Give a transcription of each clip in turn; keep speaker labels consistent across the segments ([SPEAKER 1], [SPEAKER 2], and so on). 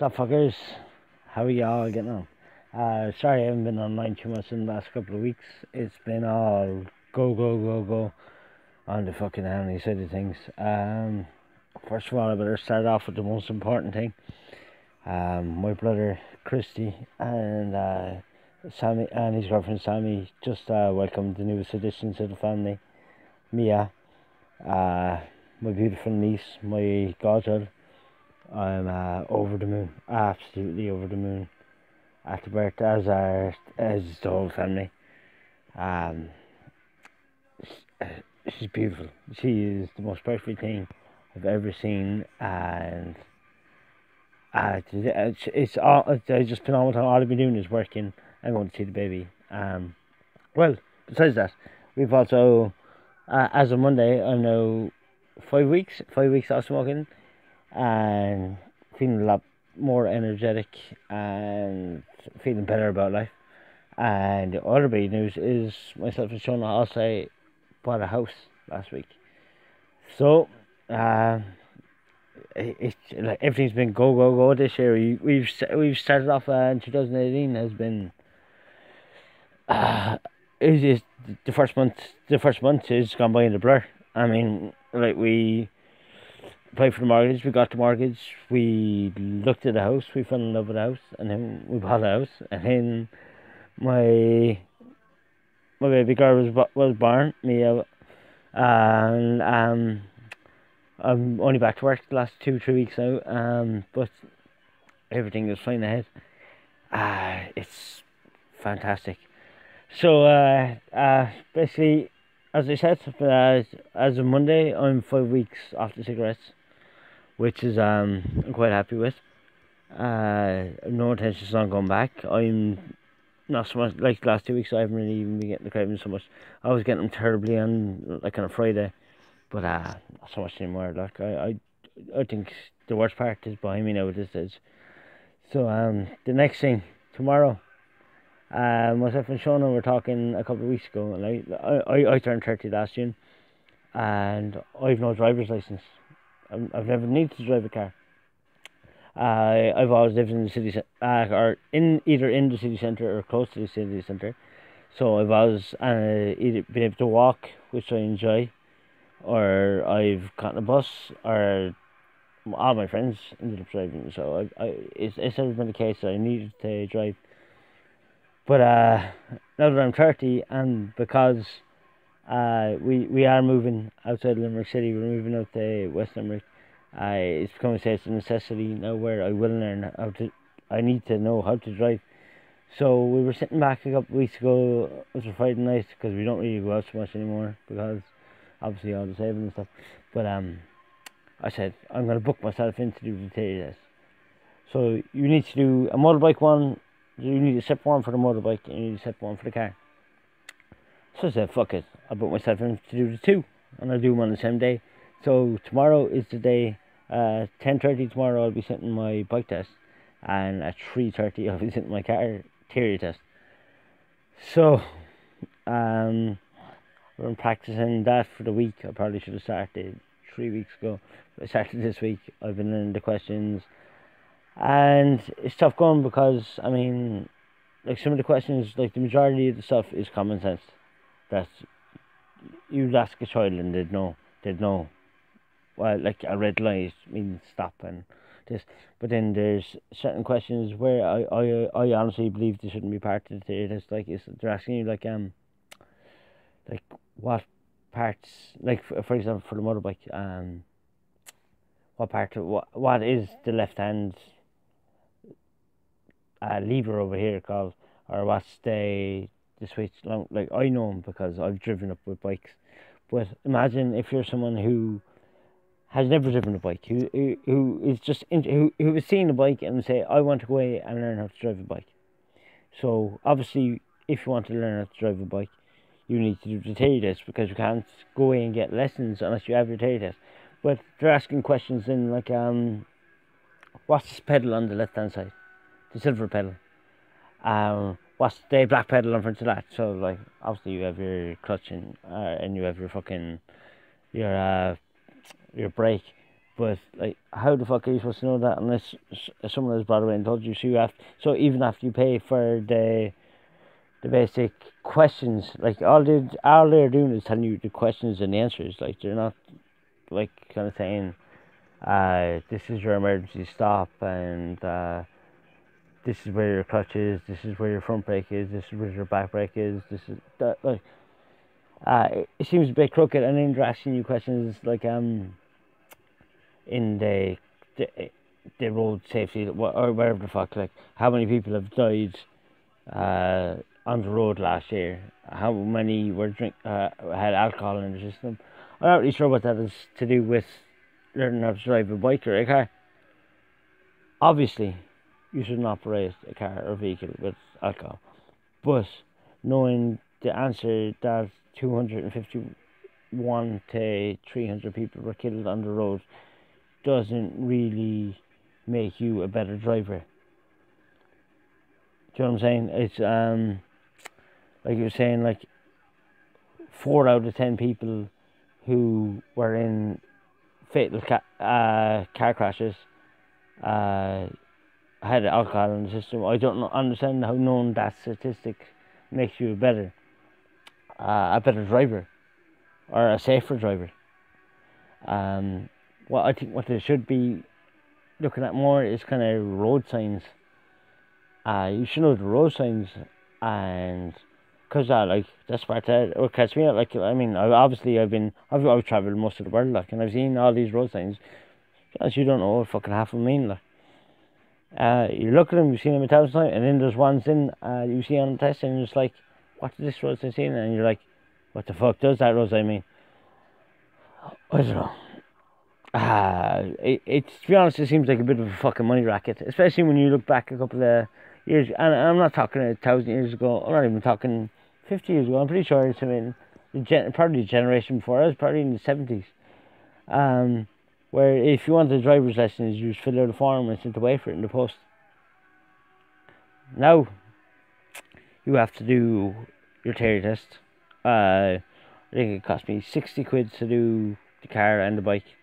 [SPEAKER 1] What's up, fuckers? How are y'all getting on? Sorry I haven't been online too much in the last couple of weeks. It's been all go, go, go, go on the fucking Hamley side of things. First of all, I better start off with the most important thing. My brother Christy and Sammy and his girlfriend Sammy just welcomed the newest addition to the family, Mia, my beautiful niece, my godchild. I'm over the moon, absolutely over the moon at the birth as the whole family. Um, she's beautiful. She is the most perfect thing I've ever seen, and it's all. I just been all the time. All I've been doing is working. I want to see the baby. Well, besides that, we've also, as of Monday, I know 5 weeks off smoking, and feeling a lot more energetic and feeling better about life. And the other big news is myself and Shona also bought a house last week. So, it's like everything's been go go go this year. We've started off in 2018 has been is the first month. The first month is gone by in the blur. I mean, like we applied for the mortgage, we got the mortgage, we looked at the house, we fell in love with the house, and then we bought the house, and then my baby girl was born, Mia, and I'm only back to work the last 2-3 weeks now, but everything is fine ahead. It's fantastic. So basically, as I said, as of Monday, I'm 5 weeks off the cigarettes, which is I'm quite happy with. No intentions on going back. I'm not so much like the last 2 weeks. I haven't really even been getting the cravings so much. I was getting them terribly on like on a Friday, but not so much anymore. Like I think the worst part is behind me now at this stage. So the next thing tomorrow. Myself and Shona were talking a couple of weeks ago, and I turned 30 last June, and I've no driver's license. I've never needed to drive a car. I've always lived in the city, or either in the city centre or close to the city centre. So I've always either been able to walk, which I enjoy, or I've gotten a bus, or all my friends ended up driving. So it's never been the case that I needed to drive. But now that I'm 30, and because we are moving outside Limerick City, we're moving out to West Limerick. It's becoming a necessity now where I will learn I need to know how to drive. So we were sitting back a couple of weeks ago. It was a Friday night because we don't really go out so much anymore because obviously all the saving and stuff. But I said I'm going to book myself in to do the theory test. So you need to do a motorbike one. You need a separate one for the motorbike and you need a separate one for the car. So I said, fuck it. I'll book myself in to do the two, and I'll do them on the same day. So tomorrow is the day. 10:30 tomorrow I'll be sitting my bike test, and at 3:30 I'll be sitting my car theory test. So we're practicing that for the week. I probably should have started 3 weeks ago. I started this week. I've been learning the questions. And it's tough going because, I mean, like some of the questions, like the majority of the stuff is common sense. That you'd ask a child and they'd know. Well, like a red light means stop and this. But then there's certain questions where I honestly believe they shouldn't be part of the theory test. Like, they're asking you, like what parts, like for example, for the motorbike, what is the left hand lever over here called, or what's the switch long, like I know them because I've driven up with bikes. But imagine if you're someone who has never driven a bike, who is just who is seeing a bike and say, I want to go away and learn how to drive a bike. So obviously if you want to learn how to drive a bike, you need to do the theory test because you can't go away and get lessons unless you have your theory test. But they're asking questions in like what's the pedal on the left hand side? The silver pedal. What's the black pedal in front of that? So like obviously you have your clutch and you have your fucking your brake, But like, how the fuck are you supposed to know that unless someone has brought away and told you? So you have, so even after you pay for the basic questions, like all they're doing is telling you the questions and the answers. Like they're not like kind of saying, this is your emergency stop, and this is where your clutch is, this is where your front brake is, this is where your back brake is, this is that. Like, it seems a bit crooked, and then they're asking you questions like in the road safety or whatever the fuck, like how many people have died on the road last year, how many were had alcohol in their system. I'm not really sure what that is to do with learning how to drive a bike or a car. Obviously, you shouldn't operate a car or vehicle with alcohol, but knowing the answer that 251 to 300 people were killed on the road doesn't really make you a better driver. Do you know what I'm saying? It's like you were saying, like 4 out of 10 people who were in fatal car crashes had alcohol in the system. I don't understand how knowing that statistic makes you a better driver or a safer driver. Well, I think what they should be looking at more is kind of road signs. You should know the road signs, and because like that's part that what catch me out. Like, I mean, I've traveled most of the world, like, and I've seen all these road signs. As you don't know what fucking half of them mean, like. You look at them, you've seen them 1,000 times, and then there's ones in you see on the test, and you're just like, what does this road sign mean? And you're like, what the fuck does that road sign mean? I don't know. To be honest, it seems like a bit of a fucking money racket, especially when you look back a couple of years, and I'm not talking 1,000 years ago, I'm not even talking 50 years ago. I'm pretty sure it's probably the generation before us, probably in the 70s, where if you wanted a driver's lessons, you just fill out a form and sent away for it in the post. Now you have to do your theory test. I think it cost me 60 quid to do the car and the bike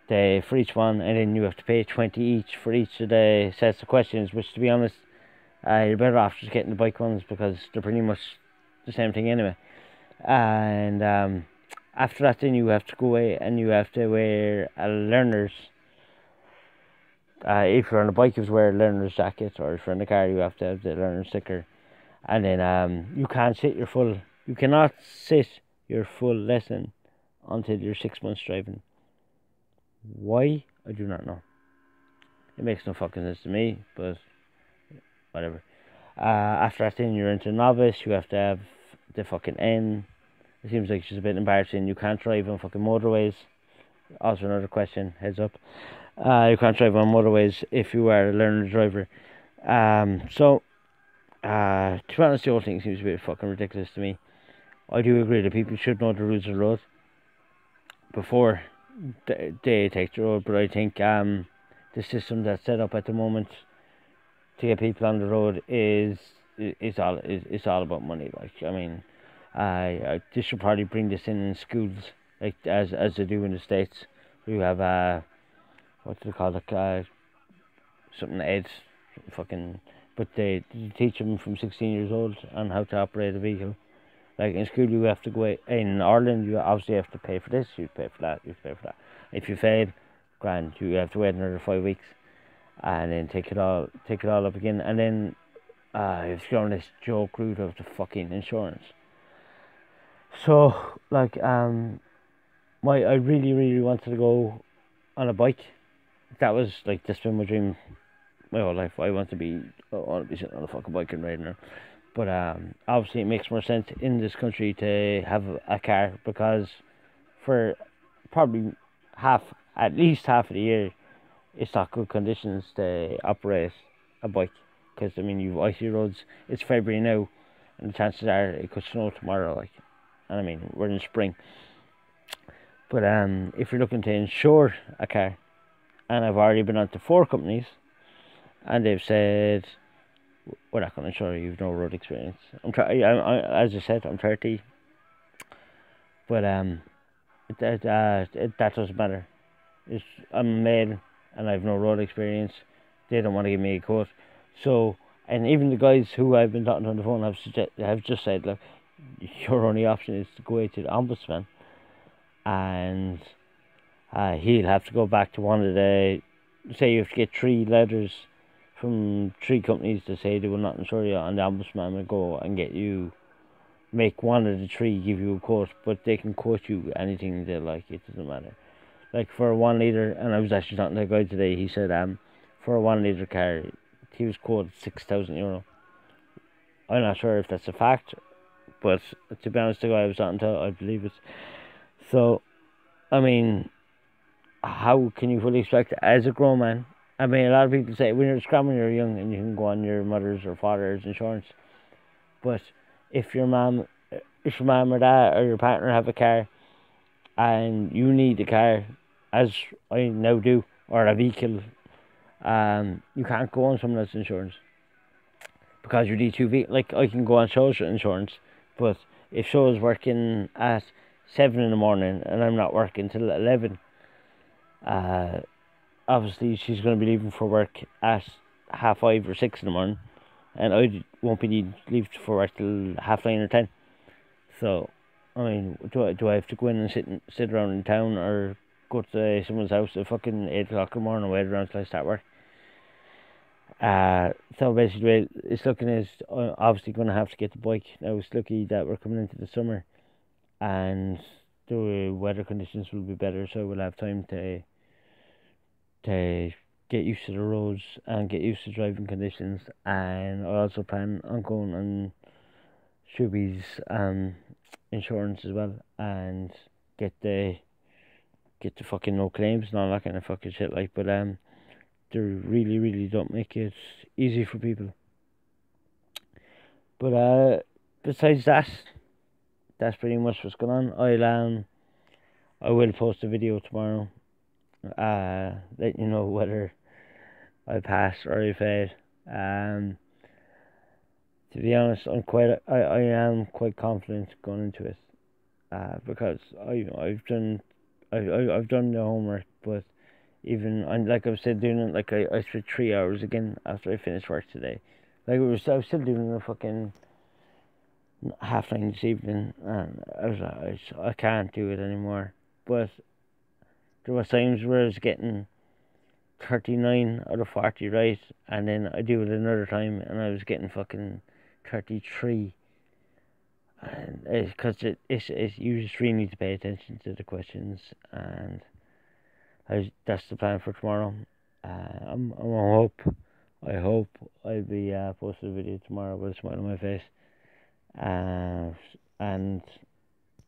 [SPEAKER 1] for each one, and then you have to pay 20 each for each of the sets of questions, which, to be honest, you're better off just getting the bike ones because they're pretty much the same thing anyway. And after that, then you have to go away and you have to wear a learner's, if you're on a bike, you have to wear a learner's jacket, or if you're in the car, you have to have the learner's sticker. And then you cannot sit your full lesson until you're 6 months driving. Why? I do not know. It makes no fucking sense to me, but whatever. After that, then you're into novice. You have to have the fucking N. It seems like it's just a bit embarrassing. You can't drive on fucking motorways. Also, another question, heads up. You can't drive on motorways if you are a learner driver. To be honest, the whole thing seems a bit fucking ridiculous to me. I do agree that people should know the rules of the road before they take the road, but I think the system that's set up at the moment to get people on the road is all about money. Like, I mean, they should probably bring this in schools, like as they do in the States. We have what do they call it? Something ed, fucking. But they teach them from 16 years old on how to operate a vehicle. Like in school, you have to go in Ireland. You obviously have to pay for this. You pay for that. You pay for that. If you fail, grand, you have to wait another 5 weeks, and then take it all up again. And then you've gone this joke route of the fucking insurance. So like I really wanted to go on a bike. That's been my dream my whole life. I want to be sitting on a fucking bike and riding around. But obviously it makes more sense in this country to have a car, because for probably at least half of the year, it's not good conditions to operate a bike. Because, I mean, you've icy roads. It's February now, and the chances are it could snow tomorrow. Like, and I mean, we're in spring. But if you're looking to insure a car, and I've already been on to 4 companies, and they've said, we're not going to insure you, you've no road experience. As I said, I'm 30. But that doesn't matter. It's, I'm a male and I've no road experience. They don't want to give me a quote. So, and even the guys who I've been talking to on the phone have just said, look, your only option is to go out to the ombudsman, and he'll have to go back to one of the, say you have to get 3 letters from 3 companies to say they will not insure you, and the ombudsman will go and get you, make one of the 3 give you a quote, but they can quote you anything they like, it doesn't matter. Like for a 1 litre, and I was actually talking to a guy today, he said for a 1 litre car he was quoted €6,000. I'm not sure if that's a fact, but to be honest, the guy I was talking to, I believe it. So, I mean, how can you fully expect as a grown man? I mean, a lot of people say when you're scrambling, you're young and you can go on your mother's or father's insurance. But if your mom or dad or your partner have a car and you need a car, as I now do, or a vehicle, you can't go on someone else's insurance because you need 2 vehicles. Like I can go on Shaw's insurance, but if Shaw's working at 7 in the morning and I'm not working till 11, obviously she's going to be leaving for work at 5:30 or 6 in the morning, and I won't be leave for work till 9:30 or 10. So, I mean, do I have to go in and sit around in town, or go to someone's house at fucking 8 o'clock in the morning and wait around till I start work? So basically, it's looking as obviously going to have to get the bike. Now it's lucky that we're coming into the summer, and the weather conditions will be better, so we'll have time to get used to the roads and get used to driving conditions. And I also plan on going on Shuby's insurance as well, and get the fucking no claims and all that kind of fucking shit. Like, but they really don't make it easy for people. But besides that, that's pretty much what's going on. I will post a video tomorrow, let you know whether I passed or I failed. To be honest, I am quite confident going into it, because I've done the homework. But even, and like I said, doing it, like I spent 3 hours again after I finished work today. Like I was still doing the fucking 9:30 this evening, and I can't do it anymore. But there was times where I was getting 39 out of 40 right, and then I do it another time and I was getting fucking 33. And it's because you just really need to pay attention to the questions, and that's the plan for tomorrow. I hope I'll be posting a video tomorrow with a smile on my face, and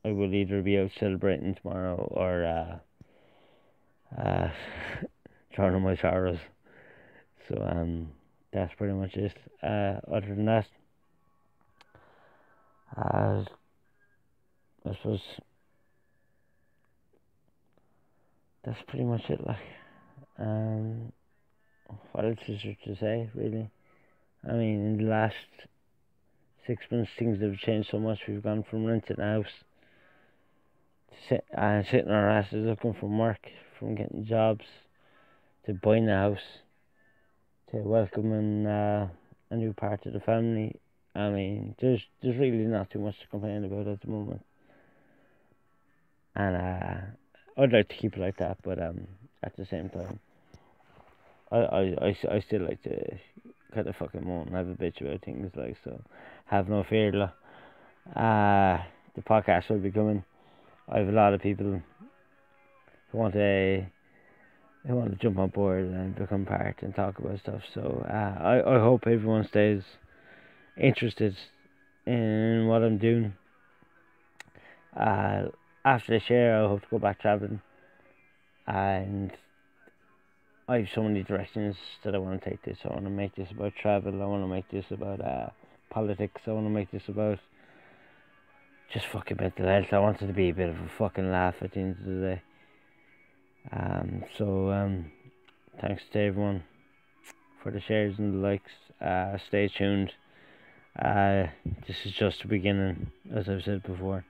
[SPEAKER 1] I will either be out celebrating tomorrow or drowning my sorrows. So that's pretty much it. Other than that, I suppose that's pretty much it. Like, what else is there to say, really? I mean, in the last 6 months, things have changed so much. We've gone from renting a house to sitting on our asses looking for work, from getting jobs to buying a house to welcoming a new part of the family. I mean, there's really not too much to complain about at the moment, and I'd like to keep it like that. But at the same time, I still like to kind of fucking moan and have a bitch about things, like, so. Have no fear, the podcast will be coming. I have a lot of people who want to jump on board and become part and talk about stuff. So I hope everyone stays interested in what I'm doing. After this year, I hope to go back traveling, and I have so many directions that I want to take this. I want to make this about travel. I want to make this about politics. I want to make this about just fucking mental health. I want it to be a bit of a fucking laugh at the end of the day. So thanks to everyone for the shares and the likes. Stay tuned. This is just the beginning, as I've said before.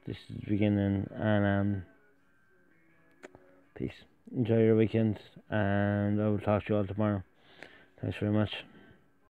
[SPEAKER 1] This is the beginning, and peace. enjoy your weekend, and I will talk to you all tomorrow. Thanks very much.